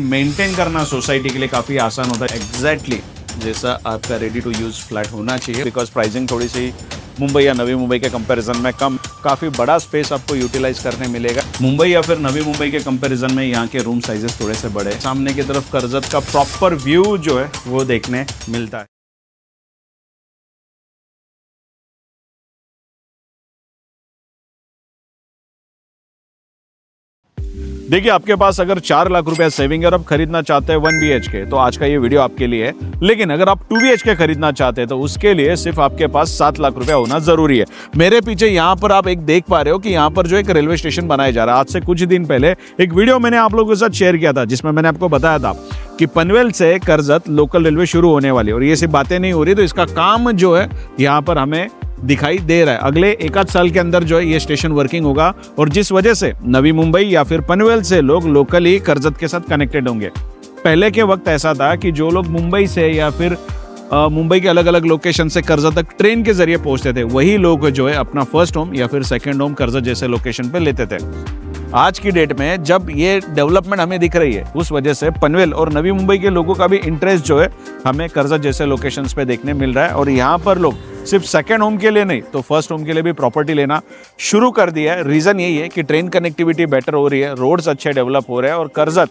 Maintain करना society के लिए काफ़ी आसान होता है। एग्जैक्टली जैसा आपका रेडी टू यूज़ फ्लैट होना चाहिए, बिकॉज प्राइसिंग थोड़ी सी मुंबई या नवी मुंबई के कंपैरिजन में कम, काफ़ी बड़ा स्पेस आपको यूटिलाइज करने मिलेगा। मुंबई या फिर नवी मुंबई के कंपैरिजन में यहाँ के रूम साइजेस थोड़े से बड़े, सामने की तरफ कर्जत का प्रॉपर व्यू जो है वो देखने मिलता है। देखिए, आपके पास अगर 4 लाख रुपया सेविंग और आप खरीदना चाहते हैं 1 BHK, तो आज का ये वीडियो आपके लिए है। लेकिन अगर आप 2 BHK खरीदना चाहते हैं तो उसके लिए सिर्फ आपके पास 7 लाख रुपया होना जरूरी है। मेरे पीछे यहाँ पर आप एक देख पा रहे हो कि यहाँ पर जो एक रेलवे स्टेशन बनाया जा रहा है। आज से कुछ दिन पहले एक वीडियो मैंने आप लोगों के साथ शेयर किया था, जिसमें मैंने आपको बताया था कि पनवेल से कर्जत लोकल रेलवे शुरू होने वाली है। और ये सिर्फ बातें नहीं हो रही, तो इसका काम जो है यहाँ पर हमें दिखाई दे रहा है। अगले 1 साल के अंदर जो है ये स्टेशन वर्किंग होगा, और जिस वजह से नवी मुंबई या फिर पनवेल से लोग लोकली कर्जत के साथ कनेक्टेड होंगे। पहले के वक्त ऐसा था कि जो लोग मुंबई से या फिर मुंबई के अलग अलग लोकेशन से कर्जत तक ट्रेन के जरिए पहुंचते थे, वही लोग जो है अपना फर्स्ट होम या फिर सेकंड होम कर्जत जैसे लोकेशन पे लेते थे। आज की डेट में जब ये डेवलपमेंट हमें दिख रही है, उस वजह से पनवेल और नवी मुंबई के लोगों का भी इंटरेस्ट जो है हमें कर्जत जैसे लोकेशंस पे देखने मिल रहा है। और यहाँ पर लोग सिर्फ सेकंड होम के लिए नहीं, तो फर्स्ट होम के लिए भी प्रॉपर्टी लेना शुरू कर दिया है। रीज़न यही है कि ट्रेन कनेक्टिविटी बेटर हो रही है, रोड्स अच्छे डेवलप हो रहे हैं, और कर्जत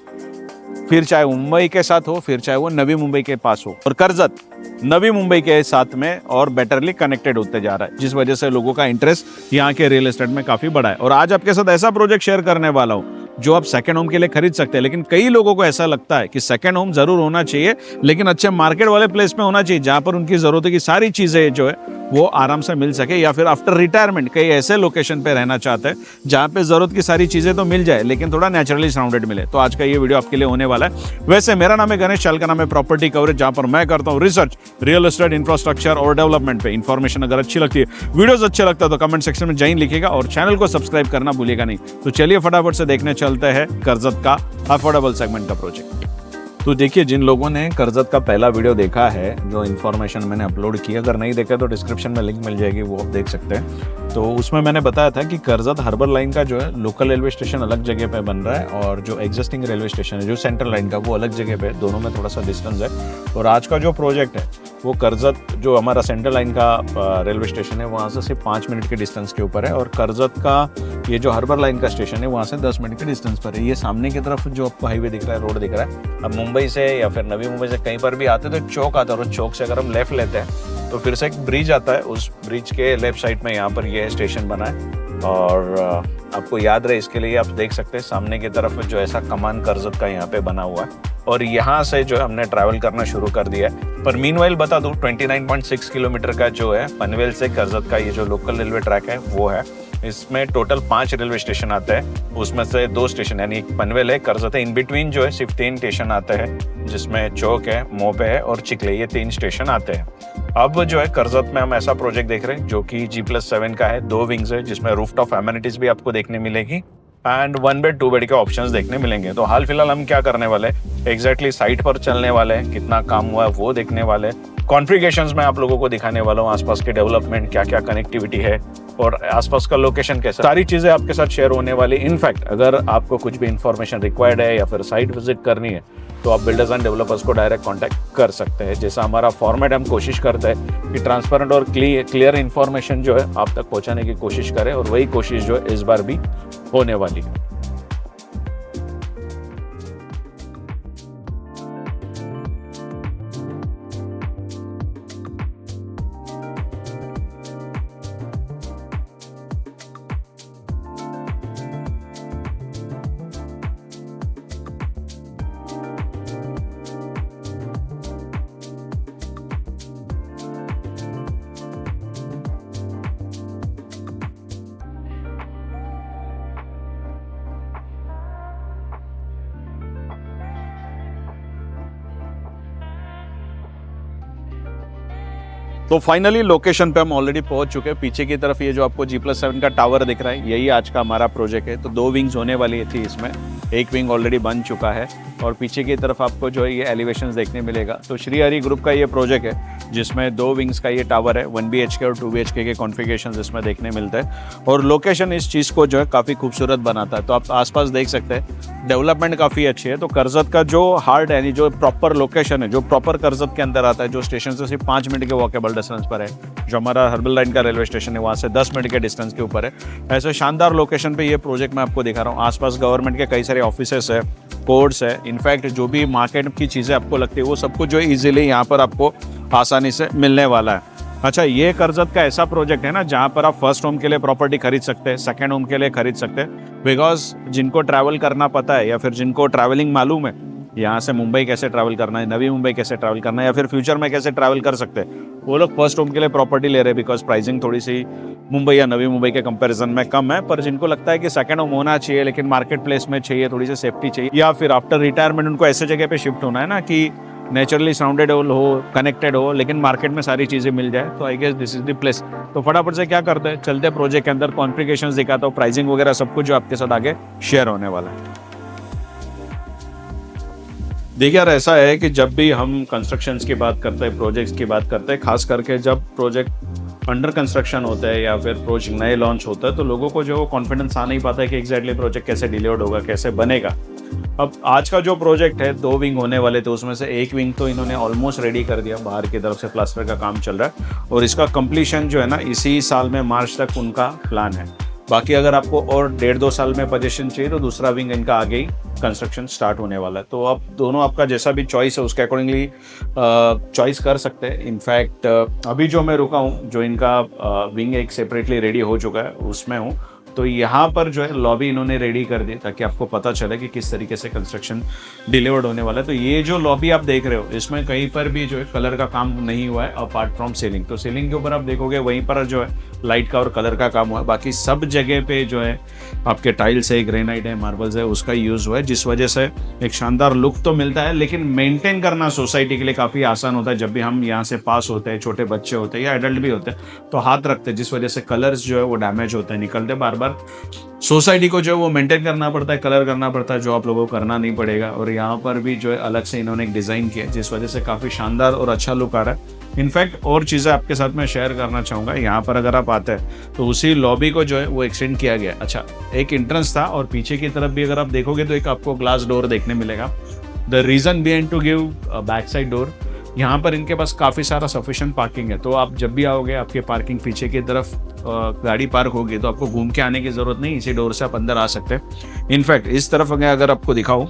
फिर चाहे मुंबई के साथ हो, फिर चाहे वो नवी मुंबई के पास हो, और कर्जत नवी मुंबई के साथ में और बेटरली कनेक्टेड होते जा रहा है, जिस वजह से लोगों का इंटरेस्ट यहाँ के रियल एस्टेट में काफ़ी बड़ा है। और आज आपके साथ ऐसा प्रोजेक्ट शेयर करने वाला हूँ जो आप सेकंड होम के लिए खरीद सकते हैं। लेकिन कई लोगों को ऐसा लगता है कि सेकंड होम जरूर होना चाहिए, लेकिन अच्छे मार्केट वाले प्लेस में होना चाहिए, जहाँ पर उनकी ज़रूरत की सारी चीज़ें जो है वो आराम से मिल सके, या फिर आफ्टर रिटायरमेंट कई ऐसे लोकेशन पे रहना चाहते हैं जहाँ पे ज़रूरत की सारी चीज़ें तो मिल जाए, लेकिन थोड़ा नेचुरली सराउंडेड मिले। तो आज का ये वीडियो आपके लिए होने वाला है। वैसे मेरा नाम है गणेश चाल, का नाम है प्रॉपर्टी कवरेज, जहाँ पर मैं करता हूँ रिसर्च रियल एस्टेट, इंफ्रास्ट्रक्चर और डेवलपमेंट पे। इन्फॉर्मेशन अगर अच्छी लगती है, वीडियोस अच्छे लगता है, तो कमेंट सेक्शन में जय हिंद लिखिएगा और चैनल को सब्सक्राइब करना भूलिएगा नहीं। तो चलिए फटाफट से देखने चलते हैं कर्जत का अफोर्डेबल सेगमेंट का प्रोजेक्ट। तो देखिए, जिन लोगों ने कर्जत का पहला वीडियो देखा है, जो इन्फॉर्मेशन मैंने अपलोड की, अगर नहीं देखा तो डिस्क्रिप्शन में लिंक मिल जाएगी, वो आप देख सकते हैं। तो उसमें मैंने बताया था कि कर्जत हार्बर लाइन का जो है लोकल रेलवे स्टेशन अलग जगह पे बन रहा है, और जो एग्जिस्टिंग रेलवे स्टेशन है जो सेंट्रल लाइन का, वो अलग जगह पे, दोनों में थोड़ा सा डिस्टेंस है। और आज का जो प्रोजेक्ट है वो कर्जत जो हमारा सेंट्रल लाइन का रेलवे स्टेशन है वहाँ से सिर्फ 5 मिनट के डिस्टेंस के ऊपर है, और कर्जत का ये जो हार्बर लाइन का स्टेशन है वहाँ से 10 मिनट के डिस्टेंस पर है। ये सामने की तरफ जो आपको हाईवे दिख रहा है, रोड दिख रहा है, अब मुंबई से या फिर नवी मुंबई से कहीं पर भी आते तो चौक आता है, और चौक से अगर हम लेफ्ट लेते हैं तो फिर से एक ब्रिज आता है, उस ब्रिज के लेफ्ट साइड में यहाँ पर ये स्टेशन बना है। और आपको याद रहे इसके लिए आप देख सकते हैं सामने की तरफ जो ऐसा कमान कर्जत का यहाँ पे बना हुआ है, और यहाँ से जो हमने ट्रैवल करना शुरू कर दिया है। पर मीनवाइल बता दूं 29.6 किलोमीटर का जो है पनवेल से कर्जत का ये जो लोकल रेलवे ट्रैक है वो है। इसमें टोटल 5 रेलवे स्टेशन आते हैं, उसमें से 2 स्टेशन यानी एक पनवेल है, कर्जत है, इन बिटवीन जो है सिर्फ 3 स्टेशन आते हैं, जिसमें चौक है, मोपे है और चिखले, ये 3 स्टेशन आते हैं। अब जो है कर्जत में हम ऐसा प्रोजेक्ट देख रहे हैं जो कि G+7 का है, 2 विंग्स है, जिसमें रूफटॉप एमिनिटीज भी आपको देखने मिलेगी, एंड 1 बेड 2 बेड के ऑप्शंस देखने मिलेंगे। तो हाल फिलहाल हम क्या करने वाले, एग्जैक्टली साइट पर चलने वाले हैं, कितना काम हुआ है वो देखने वाले, कॉन्फ़िगरेशंस में आप लोगों को दिखाने वाला हूँ, आसपास के डेवलपमेंट, क्या क्या कनेक्टिविटी है और आसपास का लोकेशन कैसा, सारी चीज़ें आपके साथ शेयर होने वाली। इनफैक्ट अगर आपको कुछ भी इंफॉर्मेशन रिक्वायर्ड है या फिर साइट विजिट करनी है, तो आप बिल्डर्स एंड डेवलपर्स को डायरेक्ट कांटेक्ट कर सकते हैं। जैसा हमारा फॉर्मेट, हम कोशिश करते हैं कि ट्रांसपेरेंट और क्लियर इन्फॉर्मेशन जो है आप तक पहुंचाने की कोशिश करें, और वही कोशिश जो है इस बार भी होने वाली है। तो फाइनली लोकेशन पे हम ऑलरेडी पहुंच चुके हैं। पीछे की तरफ ये जो आपको G+7 का टावर दिख रहा है, यही आज का हमारा प्रोजेक्ट है। तो 2 विंग्स होने वाली थी इसमें, एक विंग ऑलरेडी बन चुका है और पीछे की तरफ आपको जो है ये एलिवेशंस देखने मिलेगा। तो श्री हरि ग्रुप का ये प्रोजेक्ट है जिसमें 2 विंग्स का ये टावर है, 1 BHK और 2 BHK के कॉन्फ़िगरेशंस इसमें देखने मिलते हैं और लोकेशन इस चीज़ को जो है काफ़ी खूबसूरत बनाता है। तो आप आसपास देख सकते हैं, डेवलपमेंट काफ़ी अच्छी है। तो कर्जत का जो हार्ट यानी जो प्रॉपर लोकेशन है, जो प्रॉपर कर्जत के अंदर आता है, जो स्टेशन से सिर्फ 5 मिनट के वॉकेबल डिस्टेंस पर है, जो हमारा हर्बल लाइन का रेलवे स्टेशन है वहाँ से 10 मिनट के डिस्टेंस के ऊपर है। ऐसे शानदार लोकेशन पे ये प्रोजेक्ट मैं आपको दिखा रहा हूँ। आसपास गवर्नमेंट के कई सारे ऑफिसेस है, कोर्ट्स है, इनफैक्ट जो भी मार्केट की चीज़ें आपको लगती है वो सब कुछ जो इजीली यहाँ पर आपको आसानी से मिलने वाला है। अच्छा, ये कर्जत का ऐसा प्रोजेक्ट है ना जहाँ पर आप फर्स्ट होम के लिए प्रॉपर्टी खरीद सकते हैं, सेकंड होम के लिए खरीद सकते हैं। बिकॉज जिनको ट्रैवल करना पता है या फिर जिनको ट्रैवलिंग मालूम है, यहाँ से मुंबई कैसे ट्रैवल करना है, नवी मुंबई कैसे ट्रैवल करना है या फिर फ्यूचर में कैसे ट्रैवल कर सकते हैं, वो लोग फर्स्ट होम के लिए प्रॉपर्टी ले रहे हैं। बिकॉज प्राइसिंग थोड़ी सी मुंबई या नवी मुंबई के कंपैरिजन में कम है। पर जिनको लगता है कि सेकंड होम होना चाहिए लेकिन मार्केट प्लेस में चाहिए, थोड़ी सी सेफ्टी चाहिए, या फिर आफ्टर रिटायरमेंट उनको ऐसे जगह पे शिफ्ट होना है ना कि नेचुरली साउंडेड हो, कनेक्टेड हो, लेकिन मार्केट में सारी चीज़ें मिल जाए, तो I guess this is the place. तो फटाफट से क्या करते हैं, चलते प्रोजेक्ट के अंदर, कॉन्फ़िगरेशंस दिखाता हूँ, प्राइसिंग वगैरह सब कुछ जो आपके साथ आगे शेयर होने वाला है। देखिए यार, ऐसा है कि जब भी हम कंस्ट्रक्शंस की बात करते हैं, प्रोजेक्ट्स की बात करते हैं, खास करके जब प्रोजेक्ट अंडर कंस्ट्रक्शन होता है या फिर प्रोजेक्ट नए लॉन्च होता है, तो लोगों को जो कॉन्फिडेंस आ नहीं पाता है कि एग्जैक्टली प्रोजेक्ट कैसे डिलीवर्ड होगा, कैसे बनेगा। अब आज का जो प्रोजेक्ट है, 2 विंग होने वाले थे, उसमें से एक विंग तो इन्होंने ऑलमोस्ट रेडी कर दिया, बाहर की तरफ से प्लास्टर का काम चल रहा है और इसका कंप्लीशन जो है ना इसी साल में मार्च तक उनका प्लान है। बाकी अगर आपको और 1.5-2 साल में पोजीशन चाहिए तो दूसरा विंग इनका आगे ही कंस्ट्रक्शन स्टार्ट होने वाला है। तो आप दोनों, आपका जैसा भी चॉइस है उसके अकॉर्डिंगली चॉइस कर सकते हैं। इनफैक्ट अभी जो मैं रुका हूँ, जो इनका विंग एक सेपरेटली रेडी हो चुका है उसमें हूँ, तो यहाँ पर जो है लॉबी इन्होंने रेडी कर दी ताकि आपको पता चले कि किस तरीके से कंस्ट्रक्शन डिलीवर्ड होने वाला है। तो ये जो लॉबी आप देख रहे हो, इसमें कहीं पर भी जो है कलर का काम नहीं हुआ है अपार्ट फ्रॉम सीलिंग। तो सीलिंग के ऊपर आप देखोगे वहीं पर जो है लाइट का और कलर का काम हुआ है। बाकी सब जगह पे जो है आपके टाइल्स है, ग्रेनाइट है, मार्बल्स है, उसका यूज़ हुआ है, जिस वजह से एक शानदार लुक तो मिलता है। लेकिन मेंटेन करना सोसाइटी के लिए काफ़ी आसान होता है। जब भी हम यहाँ से पास होते हैं, छोटे बच्चे होते हैं या एडल्ट भी होते हैं, तो हाथ रखते हैं, जिस वजह से कलर्स जो है वो डैमेज होते हैं, निकलते बार बार। सोसाइटी को जो है वो मेंटेन करना पड़ता है, कलर करना पड़ता है, जो आप लोगों को करना नहीं पड़ेगा। और यहाँ पर भी जो है अलग से इन्होंने एक डिज़ाइन किया है, जिस वजह से काफ़ी शानदार और अच्छा लुक आ रहा है। इनफैक्ट और चीज़ें आपके साथ मैं शेयर करना चाहूँगा। यहाँ पर अगर आप आते हैं तो उसी लॉबी को जो है वो एक्सटेंड किया गया है। अच्छा, एक एंट्रेंस था और पीछे की तरफ भी अगर आप देखोगे तो एक आपको ग्लास डोर देखने मिलेगा। The reason behind to give back side door, यहाँ पर इनके पास काफ़ी सारा सफिशिएंट पार्किंग है। तो आप जब भी आओगे, आपके पार्किंग पीछे की तरफ गाड़ी पार्क होगी तो आपको घूम के आने की ज़रूरत नहीं, इसी डोर से आप अंदर आ सकते हैं। इनफैक्ट इस तरफ अगर आपको दिखाऊँ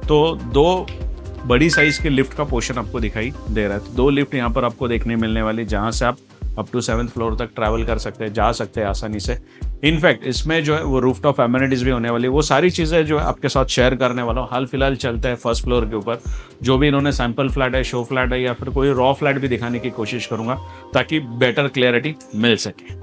तो 2 बड़ी साइज़ के लिफ्ट का पोर्शन आपको दिखाई दे रहा है। तो 2 लिफ्ट यहाँ पर आपको देखने मिलने वाली, जहाँ से आप अप टू 7th फ्लोर तक ट्रैवल कर सकते हैं, जा सकते हैं आसानी से। इनफैक्ट इसमें जो है वो रूफटॉप एमिनिटीज़ भी होने वाली, वो सारी चीज़ें जो है आपके साथ शेयर करने वाला हूँ। हाल फिलहाल चलता है फर्स्ट फ्लोर के ऊपर, जो भी इन्होंने सैंपल फ्लैट है, शो फ्लैट है या फिर कोई रॉ फ्लैट भी दिखाने की कोशिश करूँगा ताकि बेटर क्लियरिटी मिल सके।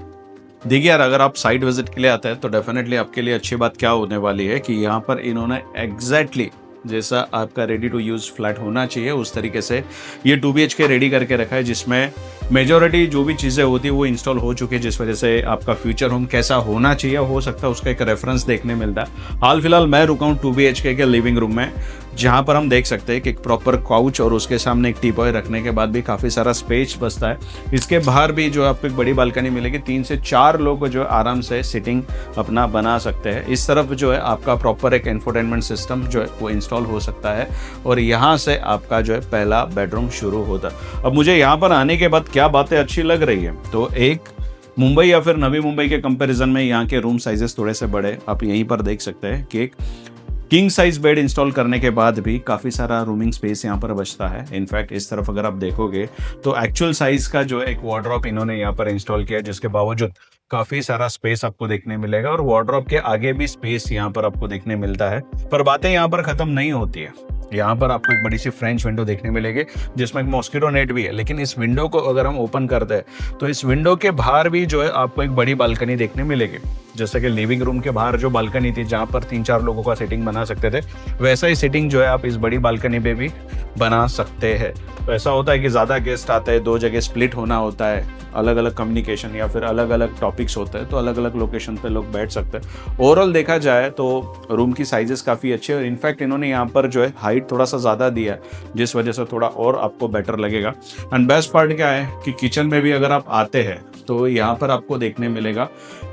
देखिए यार, अगर आप साइट विजिट के लिए आते हैं तो डेफिनेटली आपके लिए अच्छी बात क्या होने वाली है कि यहाँ पर इन्होंने एग्जैक्टली जैसा आपका रेडी टू यूज़ फ्लैट होना चाहिए उस तरीके से ये 2 BHK रेडी करके रखा है, जिसमें मेजॉरिटी जो भी चीज़ें होती है वो इंस्टॉल हो चुकी है, जिस वजह से आपका फ्यूचर होम कैसा होना चाहिए हो सकता है उसका एक रेफरेंस देखने मिलता है। हाल फिलहाल मैं रुका हूँ 2 BHK के लिविंग रूम में, जहाँ पर हम देख सकते हैं कि एक प्रॉपर काउच और उसके सामने एक टीपॉय रखने के बाद भी काफ़ी सारा स्पेस बचता है। इसके बाहर भी जो आपको एक बड़ी बालकनी मिलेगी, 3 से 4 लोग जो आराम से सिटिंग अपना बना सकते हैं। इस तरफ जो है आपका प्रॉपर एक एंटरटेनमेंट सिस्टम जो है वो इंस्टॉल हो सकता है और यहाँ से आपका जो है पहला बेडरूम शुरू होता है। अब मुझे यहाँ पर आने के बाद क्या बातें अच्छी लग रही है, तो एक मुंबई या फिर नवी मुंबई के कंपैरिजन में यहाँ के रूम साइजेस थोड़े से बड़े, आप यहीं पर देख सकते हैं कि एक किंग साइज बेड इंस्टॉल करने के बाद भी काफ़ी सारा रूमिंग स्पेस यहाँ पर बचता है। इनफैक्ट इस तरफ अगर आप देखोगे तो एक्चुअल साइज का जो एक वार्डरोब इन्होंने यहाँ पर इंस्टॉल किया है, जिसके बावजूद काफ़ी सारा स्पेस आपको देखने मिलेगा और वार्डरोब के आगे भी स्पेस यहाँ पर आपको देखने मिलता है। पर बातें यहाँ पर ख़त्म नहीं होती है। यहाँ पर आपको एक बड़ी सी फ्रेंच विंडो देखने मिलेगी जिसमें एक मॉस्किटो नेट भी है, लेकिन इस विंडो को अगर हम ओपन करते हैं तो इस विंडो के बाहर भी जो है आपको एक बड़ी बालकनी देखने मिलेगी। जैसे कि लिविंग रूम के बाहर जो बालकनी थी जहाँ पर 3-4 लोगों का सीटिंग बना सकते थे, वैसा ही सीटिंग जो है आप इस बड़ी बालकनी पे भी बना सकते हैं। तो ऐसा होता है कि ज़्यादा गेस्ट आते हैं, 2 जगह स्प्लिट होना होता है, अलग अलग कम्युनिकेशन या फिर अलग अलग टॉपिक्स होते हैं, तो अलग अलग लोकेशन पे लोग बैठ सकते हैं। ओवरऑल देखा जाए तो रूम की साइजेस काफ़ी अच्छी है और इनफैक्ट इन्होंने यहाँ पर जो है हाइट थोड़ा सा ज़्यादा दिया है, जिस वजह से थोड़ा और आपको बेटर लगेगा। एंड बेस्ट पार्ट क्या है कि किचन में भी अगर आप आते हैं तो यहाँ पर आपको देखने मिलेगा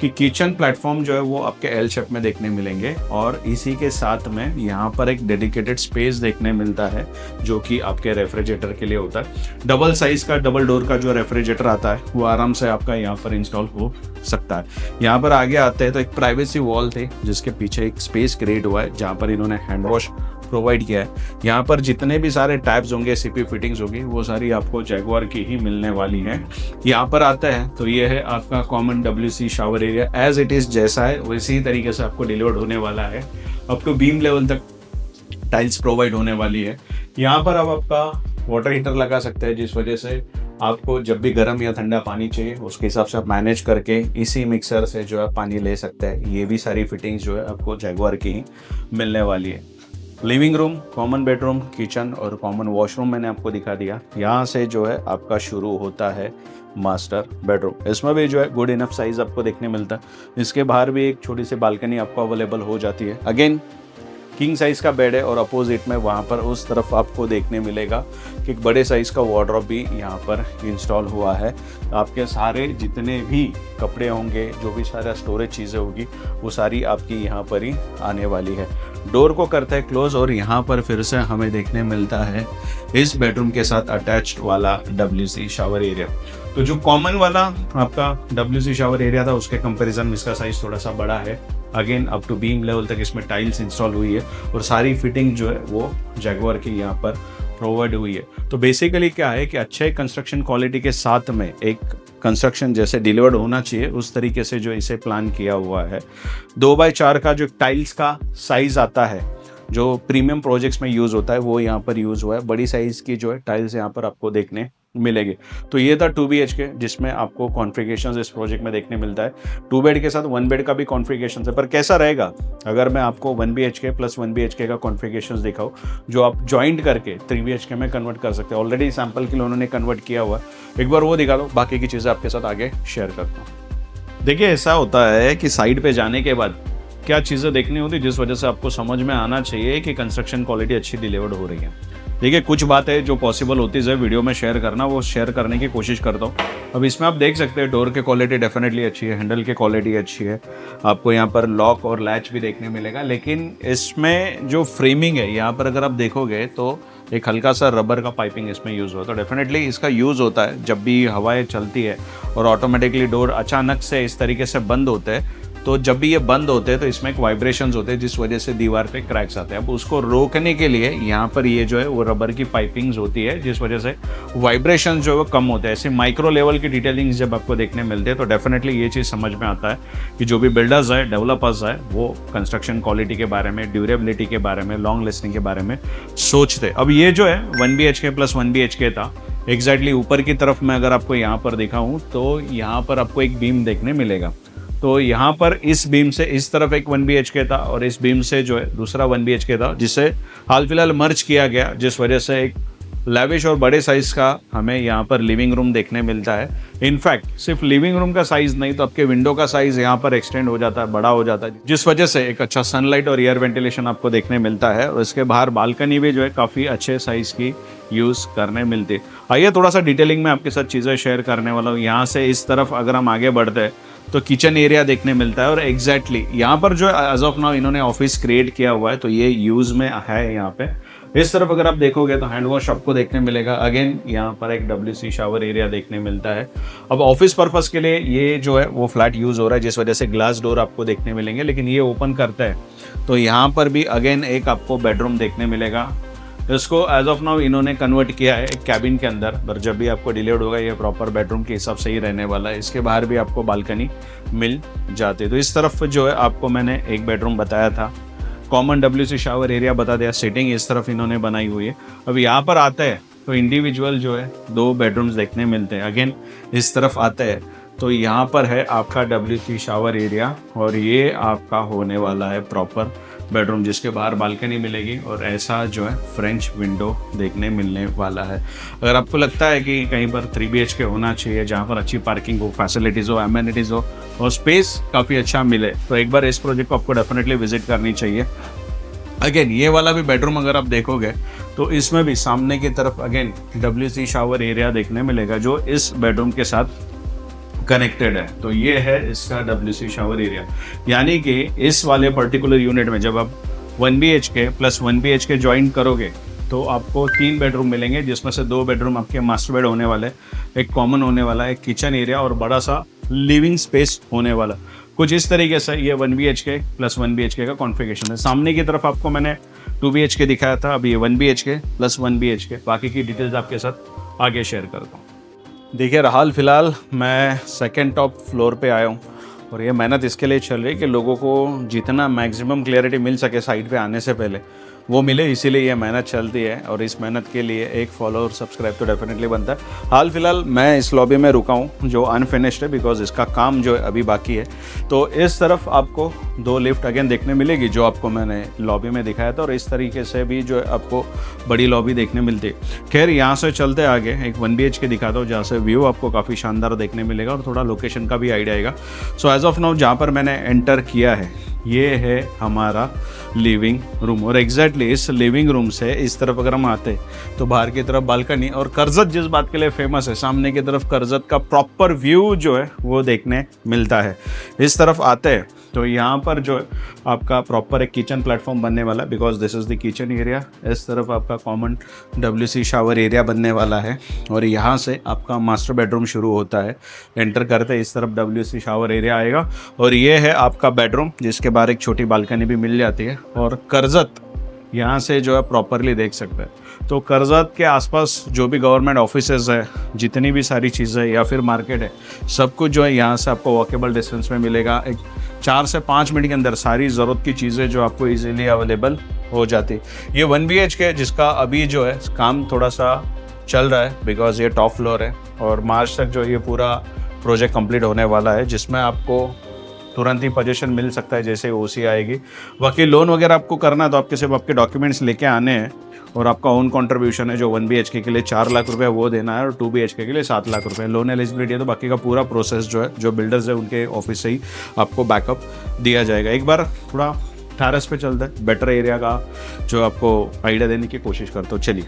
कि किचन प्लेटफॉर्म जो है वो आपके एल शेप में देखने मिलेंगे और इसी के साथ में यहाँ पर एक डेडिकेटेड स्पेस देखने मिलता है जो कि आपके रेफ्रिजरेटर के लिए होता है। डबल साइज का डबल डोर का जो रेफ्रिजरेटर आता है वो आराम से आपका यहाँ पर इंस्टॉल हो सकता है। यहाँ पर आगे आते हैं तो एक प्राइवेसी वॉल थी जिसके पीछे एक स्पेस क्रिएट हुआ है जहाँ पर इन्होंने हैंड वॉश प्रोवाइड किया है। यहाँ पर जितने भी सारे टैब्स होंगे, सीपी फिटिंग्स होगी, वो सारी आपको जैगुआर की ही मिलने वाली है। यहाँ पर आता है तो ये है आपका common WC shower area, as it is जैसा है वैसे ही तरीके से आपको डिलीवर्ड होने वाला है। अप टू बीम लेवल तक टाइल्स प्रोवाइड होने वाली है। यहाँ पर आप आपका वाटर हीटर लगा सकते हैं, जिस वजह से आपको जब भी गर्म या ठंडा पानी चाहिए उसके हिसाब से आप मैनेज करके इसी मिक्सर से जो है पानी ले सकते हैं। ये भी सारी फिटिंग्स जो है आपको जैगुआर की ही मिलने वाली है। Living room, common bedroom, kitchen और कॉमन वॉशरूम मैंने आपको दिखा दिया। यहाँ से जो है आपका शुरू होता है मास्टर बेडरूम। इसमें भी जो है गुड इनफ साइज आपको देखने मिलता है। इसके बाहर भी एक छोटी सी बालकनी आपको अवेलेबल हो जाती है। अगेन किंग साइज़ का बेड है और अपोजिट में वहाँ पर उस तरफ आपको देखने मिलेगा कि एक बड़े साइज़ का वार्डरोब भी यहाँ पर इंस्टॉल हुआ है। आपके सारे जितने भी कपड़े होंगे, जो भी सारा स्टोरेज चीज़ें होगी, वो सारी आपकी यहाँ पर ही आने वाली है। डोर को करते हैं क्लोज और यहाँ पर फिर से हमें देखने मिलता है इस बेडरूम के साथ अटैच्ड वाला WC शावर एरिया। तो जो कॉमन वाला आपका WC शावर एरिया था उसके कंपैरिजन में इसका साइज़ थोड़ा सा बड़ा है। Again up to beam level तक इसमें टाइल्स इंस्टॉल हुई है और सारी फिटिंग जो है वो जैगुआर की यहाँ पर प्रोवाइड हुई है। तो बेसिकली क्या है कि अच्छे कंस्ट्रक्शन क्वालिटी के साथ में एक कंस्ट्रक्शन जैसे डिलीवर्ड होना चाहिए उस तरीके से जो इसे प्लान किया हुआ है। 2x4 का जो टाइल्स का साइज़ आता है जो प्रीमियम प्रोजेक्ट्स में यूज़ होता है वो यहाँ पर यूज़ हुआ है। बड़ी साइज़ की जो है टाइल्स यहाँ पर आपको देखने मिलेगी। तो ये था 2 BHK जिसमें आपको कॉन्फ़िगरेशंस इस प्रोजेक्ट में देखने मिलता है। 2 बेड के साथ 1 बेड का भी कॉन्फ़िगरेशन है, पर कैसा रहेगा अगर मैं आपको 1 BHK प्लस 1 BHK का कॉन्फ़िगरेशंस दिखाऊं जो आप जॉइंट करके 3 BHK में कन्वर्ट कर सकते हैं। ऑलरेडी सैम्पल के लिए उन्होंने कन्वर्ट किया हुआ है, एक बार वो दिखा दो, बाकी की चीज़ें आपके साथ आगे शेयर करता हूँ। देखिए ऐसा होता है कि साइड पे जाने के बाद क्या चीज़ें देखनी होती जिस वजह से आपको समझ में आना चाहिए कि कंस्ट्रक्शन क्वालिटी अच्छी डिलीवर्ड हो रही है। देखिए कुछ बातें जो पॉसिबल होती है वीडियो में शेयर करना, वो शेयर करने की कोशिश करता हूँ। अब इसमें आप देख सकते हैं डोर की क्वालिटी डेफिनेटली अच्छी है, हैंडल की क्वालिटी अच्छी है, आपको यहाँ पर लॉक और लैच भी देखने मिलेगा। लेकिन इसमें जो फ्रेमिंग है यहाँ पर अगर आप देखोगे तो एक हल्का सा रबर का पाइपिंग इसमें यूज़ हुआ। तो डेफिनेटली इसका यूज़ होता है जब भी हवाएं चलती है और ऑटोमेटिकली डोर अचानक से इस तरीके से बंद होते हैं, तो जब भी ये बंद होते हैं तो इसमें एक वाइब्रेशंस होते हैं जिस वजह से दीवार पे क्रैक्स आते हैं। अब उसको रोकने के लिए यहाँ पर ये जो है वो रबर की पाइपिंग्स होती है जिस वजह से वाइब्रेशन जो है वो कम होते हैं। ऐसे माइक्रो लेवल की डिटेलिंग्स जब आपको देखने मिलते हैं तो डेफिनेटली ये चीज़ समझ में आता है कि जो भी बिल्डर्स है, डेवलपर्स है, वो कंस्ट्रक्शन क्वालिटी के बारे में, ड्यूरेबिलिटी के बारे में, लॉन्ग लास्टिंग के बारे में सोचते। अब ये जो है 1 BHK प्लस 1 BHK था, एग्जैक्टली ऊपर की तरफ मैं अगर आपको यहाँ पर दिखाऊँ तो यहाँ पर आपको एक बीम देखने मिलेगा। तो यहाँ पर इस बीम से इस तरफ एक 1 BHK था और इस बीम से जो है दूसरा 1 BHK था, जिसे हाल फिलहाल मर्ज किया गया, जिस वजह से एक लैविश और बड़े साइज़ का हमें यहाँ पर लिविंग रूम देखने मिलता है। इनफैक्ट सिर्फ लिविंग रूम का साइज़ नहीं तो आपके विंडो का साइज़ यहाँ पर एक्सटेंड हो जाता है, बड़ा हो जाता है, जिस वजह से एक अच्छा सनलाइट और एयर वेंटिलेशन आपको देखने मिलता है। और इसके बाहर बालकनी भी जो है काफ़ी अच्छे साइज़ की यूज़ करने मिलती है। आइए थोड़ा सा डिटेलिंग में आपके साथ चीज़ें शेयर करने वाला हूँ। यहाँ से इस तरफ अगर हम आगे बढ़ते हैं तो किचन एरिया देखने मिलता है और एग्जैक्टली यहाँ पर जो एज ऑफ नाउ इन्होंने ऑफिस क्रिएट किया हुआ है तो ये यूज़ में है। यहाँ पे इस तरफ अगर आप देखोगे तो हैंड वॉश आपको देखने मिलेगा। अगेन यहाँ पर एक WC शावर एरिया देखने मिलता है। अब ऑफिस पर्पस के लिए ये जो है वो फ्लैट यूज़ हो रहा है जिस वजह से ग्लास डोर आपको देखने मिलेंगे, लेकिन ये ओपन करता है तो यहाँ पर भी अगेन एक आपको बेडरूम देखने मिलेगा। इसको एज ऑफ नाउ इन्होंने कन्वर्ट किया है एक कैबिन के अंदर, पर जब भी आपको डिलीवर्ड होगा ये प्रॉपर बेडरूम के हिसाब से ही रहने वाला है। इसके बाहर भी आपको बालकनी मिल जाती है। तो इस तरफ जो है आपको मैंने एक बेडरूम बताया था, कॉमन WC शावर एरिया बता दिया, सीटिंग इस तरफ इन्होंने बनाई हुई है। अब यहाँ पर आते हैं तो इंडिविजुअल जो है 2 बेडरूम्स देखने मिलते हैं। अगेन इस तरफ आते हैं तो यहाँ पर है आपका WC शावर एरिया और ये आपका होने वाला है प्रॉपर बेडरूम, जिसके बाहर बालकनी मिलेगी और ऐसा जो है फ्रेंच विंडो देखने मिलने वाला है। अगर आपको लगता है कि कहीं पर 3 BHK होना चाहिए जहाँ पर अच्छी पार्किंग हो, फैसिलिटीज़ हो, एमेनिटीज़ हो और स्पेस काफ़ी अच्छा मिले, तो एक बार इस प्रोजेक्ट को आपको डेफिनेटली विजिट करनी चाहिए। अगेन ये वाला भी बेडरूम अगर आप देखोगे तो इसमें भी सामने की तरफ अगेन WC शावर एरिया देखने मिलेगा जो इस बेडरूम के साथ कनेक्टेड है। तो ये है इसका WC शावर एरिया, यानी कि इस वाले पर्टिकुलर यूनिट में जब आप 1 BHK प्लस 1 BHK ज्वाइन करोगे तो आपको 3 बेडरूम मिलेंगे, जिसमें से 2 बेडरूम आपके मास्टर बेड होने वाले, एक कॉमन होने वाला, एक किचन एरिया और बड़ा सा लिविंग स्पेस होने वाला। कुछ इस तरीके से ये 1 BHK प्लस 1 BHK का कॉन्फ़िगरेशन है। सामने की तरफ आपको मैंने 2 BHK दिखाया था, अब ये 1 BHK प्लस 1 BHK, बाकी की डिटेल्स आपके साथ आगे शेयर करता हूँ। देखिए हाल फिलहाल मैं सेकंड टॉप फ्लोर पे आया हूँ और ये मेहनत इसके लिए चल रही है कि लोगों को जितना मैक्सिमम क्लियरिटी मिल सके साइट पे आने से पहले वो मिले, इसीलिए ये मेहनत चलती है और इस मेहनत के लिए एक फॉलो और सब्सक्राइब तो डेफिनेटली बनता है। हाल फिलहाल मैं इस लॉबी में रुका हूँ जो अनफिनिश्ड है बिकॉज इसका काम जो है अभी बाकी है। तो इस तरफ आपको 2 लिफ्ट अगेन देखने मिलेगी जो आपको मैंने लॉबी में दिखाया था, और इस तरीके से भी जो है आपको बड़ी लॉबी देखने मिलती है। खैर यहाँ से चलते आगे एक 1 BHK दिखाता हूँ जहाँ से व्यू आपको काफ़ी शानदार देखने मिलेगा और थोड़ा लोकेशन का भी आइडिया आएगा। सो एज ऑफ नाउ जहाँ पर मैंने एंटर किया है ये है हमारा लिविंग रूम, और एग्जैक्टली इस लिविंग रूम से इस तरफ अगर हम आते तो बाहर की तरफ बालकनी, और करजत जिस बात के लिए फेमस है सामने की तरफ करजत का प्रॉपर व्यू जो है वो देखने मिलता है। इस तरफ आते हैं तो यहाँ पर जो है आपका प्रॉपर एक किचन प्लेटफॉर्म बनने वाला है because this is the kitchen area. इस तरफ आपका कॉमन WC शावर एरिया बनने वाला है और यहाँ से आपका मास्टर बेडरूम शुरू होता है। एंटर करते इस तरफ WC शावर एरिया आएगा और ये है आपका बेडरूम जिसके बाहर एक छोटी बालकनी भी मिल जाती है, और करजत यहाँ से जो है प्रॉपरली देख सकते हैं। तो करजत के आसपास जो भी गवर्नमेंट ऑफिसेज है, जितनी भी सारी चीज़ें या फिर मार्केट है, सब कुछ जो है यहाँ से आपको वॉकेबल डिस्टेंस में मिलेगा। एक 4 से 5 मिनट के अंदर सारी ज़रूरत की चीज़ें जो आपको इजीली अवेलेबल हो जाती। ये 1 BHK जिसका अभी जो है काम थोड़ा सा चल रहा है बिकॉज ये टॉप फ्लोर है और मार्च तक जो ये पूरा प्रोजेक्ट कंप्लीट होने वाला है, जिसमें आपको तुरंत ही पोजीशन मिल सकता है जैसे OC आएगी। बाकी लोन वगैरह आपको करना है तो आपके सिर्फ आपके डॉक्यूमेंट्स लेके आने हैं और आपका ओन कंट्रीब्यूशन है जो 1 BHK के लिए 4 लाख रुपए वो देना है और 2 BHK के लिए 7 लाख रुपए लोन एलिजिबिलिटी है। तो बाकी का पूरा प्रोसेस जो है जो बिल्डर्स है उनके ऑफिस से ही आपको बैकअप दिया जाएगा। एक बार थोड़ा टेरेस पे चलते हैं, बेटर एरिया का जो आपको आइडिया देने की कोशिश करता हूँ। चलिए,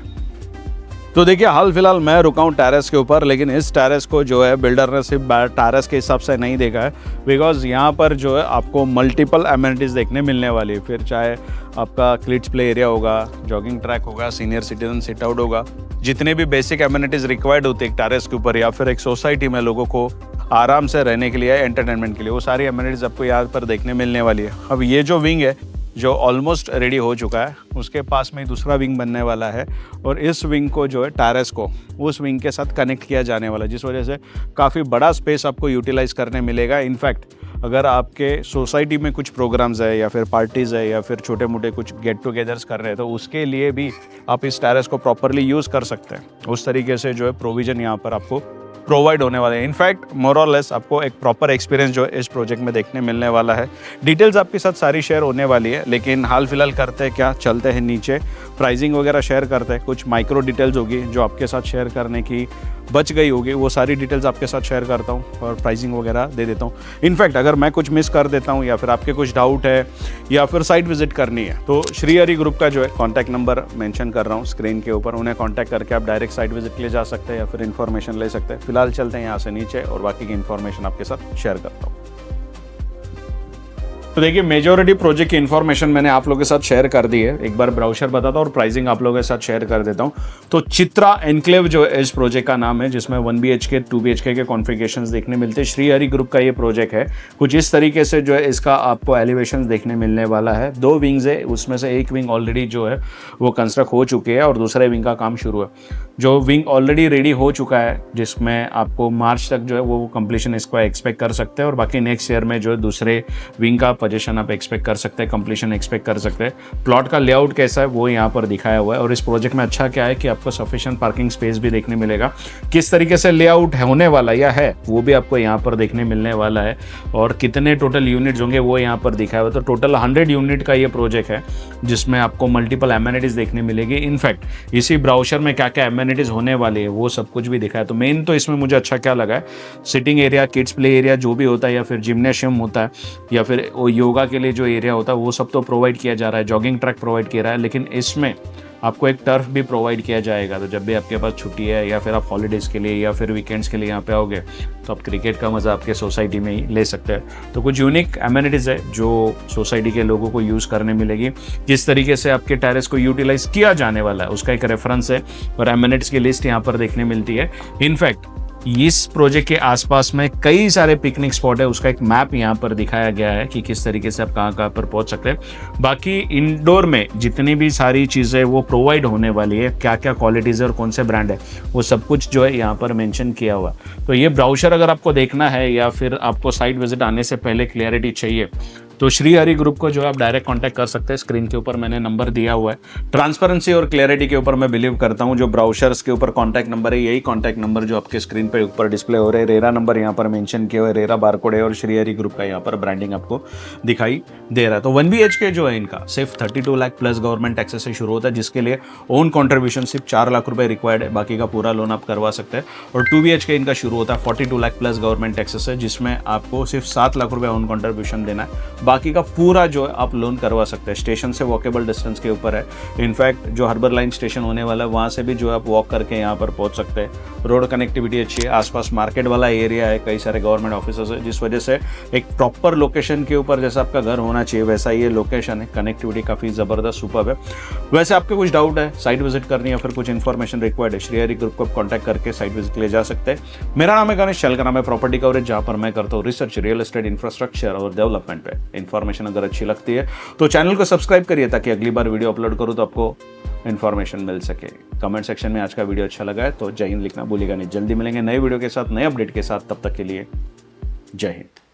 तो देखिए हाल फिलहाल मैं रुका हूँ टेरेस के ऊपर, लेकिन इस टेरेस को जो है बिल्डर ने सिर्फ टेरेस के हिसाब से नहीं देखा है बिकॉज यहाँ पर जो है आपको मल्टीपल एमिनिटीज़ देखने मिलने वाली है। फिर चाहे आपका किड्स प्ले एरिया होगा, जॉगिंग ट्रैक होगा, सीनियर सिटीजन सिट आउट होगा, जितने भी बेसिक एमिनिटीज़ रिक्वायर्ड होती है एक टेरेस के ऊपर या फिर एक सोसाइटी में लोगों को आराम से रहने के लिए, एंटरटेनमेंट के लिए, वो सारी एमिनिटीज़ आपको यहाँ पर देखने मिलने वाली है। अब ये जो विंग है जो ऑलमोस्ट रेडी हो चुका है, उसके पास में दूसरा विंग बनने वाला है और इस विंग को जो है टेरेस को उस विंग के साथ कनेक्ट किया जाने वाला है, जिस वजह से काफ़ी बड़ा स्पेस आपको यूटिलाइज करने मिलेगा। इनफैक्ट अगर आपके सोसाइटी में कुछ प्रोग्राम्स है या फिर पार्टीज़ है या फिर छोटे मोटे कुछ गेट टुगेदर्स कर रहे हैं तो उसके लिए भी आप इस टेरेस को प्रॉपरली यूज़ कर सकते हैं। उस तरीके से जो है प्रोविज़न यहाँ पर आपको प्रोवाइड होने वाले हैं। इनफैक्ट मोर और लेस आपको एक प्रॉपर एक्सपीरियंस जो है इस प्रोजेक्ट में देखने मिलने वाला है। डिटेल्स आपके साथ सारी शेयर होने वाली है, लेकिन हाल फिलहाल करते हैं क्या, चलते हैं नीचे, प्राइसिंग वगैरह शेयर करते हैं। कुछ माइक्रो डिटेल्स होगी जो आपके साथ शेयर करने की बच गई होगी, वो सारी डिटेल्स आपके साथ शेयर करता हूँ और प्राइसिंग वगैरह दे देता हूँ। इनफैक्ट अगर मैं कुछ मिस कर देता हूँ या फिर आपके कुछ डाउट है या फिर साइट विजिट करनी है तो श्री हरि ग्रुप का जो है कॉन्टैक्ट नंबर मेंशन कर रहा हूँ स्क्रीन के ऊपर, उन्हें कॉन्टैक्ट करके आप डायरेक्ट साइट विजिट के लिए जा सकते हैं या फिर इन्फॉर्मेशन ले सकते हैं। फिलहाल चलते हैं यहाँ से नीचे और बाकी की इन्फॉर्मेशन आपके साथ शेयर करता हूँ। तो देखिए मेजॉरिटी प्रोजेक्ट की इन्फॉर्मेशन मैंने आप लोगों के साथ शेयर कर दी है। एक बार ब्राउचर बताता हूँ और प्राइसिंग आप लोगों के साथ शेयर कर देता हूँ। तो चित्रा एनक्लेव जो है इस प्रोजेक्ट का नाम है, जिसमें 1 BHK 2 BHK के कॉन्फ़िगरेशंस देखने मिलते हैं। श्री हरि ग्रुप का ये प्रोजेक्ट है। कुछ इस तरीके से जो है इसका आपको एलिवेशन देखने मिलने वाला है। 2 विंग्स है, उसमें से एक विंग ऑलरेडी जो है वो कंस्ट्रक्ट हो चुके हैं और दूसरे विंग का काम शुरू है। जो विंग ऑलरेडी रेडी हो चुका है, जिसमें आपको मार्च तक जो है वो कंप्लीशन इसको एक्सपेक्ट कर सकते हैं, और बाकी नेक्स्ट ईयर में जो है दूसरे विंग का पोजीशन आप एक्सपेक्ट कर सकते हैं, कंप्लीशन एक्सपेक्ट कर सकते हैं। प्लॉट का लेआउट कैसा है वो यहाँ पर दिखाया हुआ है, और इस प्रोजेक्ट में अच्छा क्या है कि आपको सफिशिएंट पार्किंग स्पेस भी देखने मिलेगा। किस तरीके से लेआउट होने वाला या है वो भी आपको यहाँ पर देखने मिलने वाला है, और कितने टोटल यूनिट्स होंगे वो यहाँ पर दिखाया हुआ है। तो टोटल 100 यूनिट का ये प्रोजेक्ट है, जिसमें आपको मल्टीपल एमेनिटीज देखने मिलेगी। इनफैक्ट इसी ब्राउचर में क्या क्या एमेनिटीज होने वाली है वो सब कुछ भी दिखा है। तो मेन तो इसमें मुझे अच्छा क्या लगा है, sitting area, kids play area जो भी होता है, या फिर जिम्नेशियम होता है, या फिर वो योगा के लिए जो एरिया होता है वो सब तो प्रोवाइड किया जा रहा है, जॉगिंग ट्रैक प्रोवाइड किया रहा है, लेकिन इसमें आपको एक टर्फ भी प्रोवाइड किया जाएगा। तो जब भी आपके पास छुट्टी है, या फिर आप हॉलीडेज़ के लिए या फिर वीकेंड्स के लिए यहाँ पे आओगे, तो आप क्रिकेट का मज़ा आपके सोसाइटी में ही ले सकते हैं। तो कुछ यूनिक एमेनिटीज़ है जो सोसाइटी के लोगों को यूज़ करने मिलेगी। किस तरीके से आपके टेरेस को यूटिलाइज किया जाने वाला है उसका एक रेफरेंस है, और एमेनिटीज़ की लिस्ट यहाँ पर देखने मिलती है। इनफैक्ट इस प्रोजेक्ट के आसपास में कई सारे पिकनिक स्पॉट है, उसका एक मैप यहाँ पर दिखाया गया है कि किस तरीके से आप कहाँ पर पहुँच सकते हैं। बाकी इंडोर में जितनी भी सारी चीज़ें वो प्रोवाइड होने वाली है, क्या क्या क्वालिटीज़ है और कौन से ब्रांड है, वो सब कुछ जो है यहाँ पर मेंशन किया हुआ। तो ये ब्राउचर अगर आपको देखना है या फिर आपको साइट विजिट आने से पहले क्लियरिटी चाहिए, तो श्री हरि ग्रुप को जो है आप डायरेक्ट कांटेक्ट कर सकते हैं। स्क्रीन के ऊपर मैंने नंबर दिया हुआ है। ट्रांसपेरेंसी और क्लैरिटी के ऊपर मैं बिलीव करता हूं। जो ब्राउचर्स के ऊपर कांटेक्ट नंबर है, यही कांटेक्ट नंबर जो आपके स्क्रीन पे ऊपर डिस्प्ले हो रहे हैं। रेरा नंबर यहाँ पर मेंशन किया हुआ है, रेरा बारकोड है, और श्री हरि ग्रुप का यहाँ पर ब्रांडिंग आपको दिखाई दे रहा है। तो 1 BHK जो है इनका सिर्फ 32 लाख प्लस गवर्नमेंट टैक्सेस से शुरू होता है, जिसके लिए ओन कॉन्ट्रीब्यूशन सिर्फ 4 लाख रुपए रिक्वायर्ड है, बाकी का पूरा लोन आप करवा सकते हैं। और 2 BHK इनका शुरू होता है 42 लाख प्लस गवर्नमेंट टैक्सेस है, जिसमें आपको सिर्फ 7 लाख रुपए ओन कॉन्ट्रीब्यूशन देना है, बाकी का पूरा जो है आप लोन करवा सकते हैं। स्टेशन से वॉकेबल डिस्टेंस के ऊपर है। इनफैक्ट जो हार्बर लाइन स्टेशन होने वाला है वहाँ से भी जो है आप वॉक करके यहाँ पर पहुँच सकते हैं। रोड कनेक्टिविटी अच्छी है, आसपास मार्केट वाला एरिया है, कई सारे गवर्नमेंट ऑफिसर्स है, जिस वजह से एक प्रॉपर लोकेशन के ऊपर जैसा आपका घर होना चाहिए वैसा ये लोकेशन है। कनेक्टिविटी काफ़ी ज़बरदस्त सुपर्ब है। वैसे आपके कुछ डाउट है, साइट विजिट करनी है, फिर कुछ इन्फॉर्मेशन रिक्वायर्ड है, श्री हरि ग्रुप को कॉन्टैक्ट करके साइट विजिट के लिए जा सकते हैं। मेरा नाम है गणेश, चैनल का नाम है प्रॉपर्टी कवरेज, जहाँ पर मैं करता हूँ रिसर्च रियल एस्टेट, इंफ्रास्ट्रक्चर और डेवलपमेंट पे। इन्फॉर्मेशन अगर अच्छी लगती है तो चैनल को सब्सक्राइब करिए, ताकि अगली बार वीडियो अपलोड करूँ तो आपको इन्फॉर्मेशन मिल सके। कमेंट सेक्शन में आज का वीडियो अच्छा लगा है तो जय हिंद लिखना भूलिएगा नहीं। जल्दी मिलेंगे नए वीडियो के साथ, नए अपडेट के साथ, तब तक के लिए जय हिंद।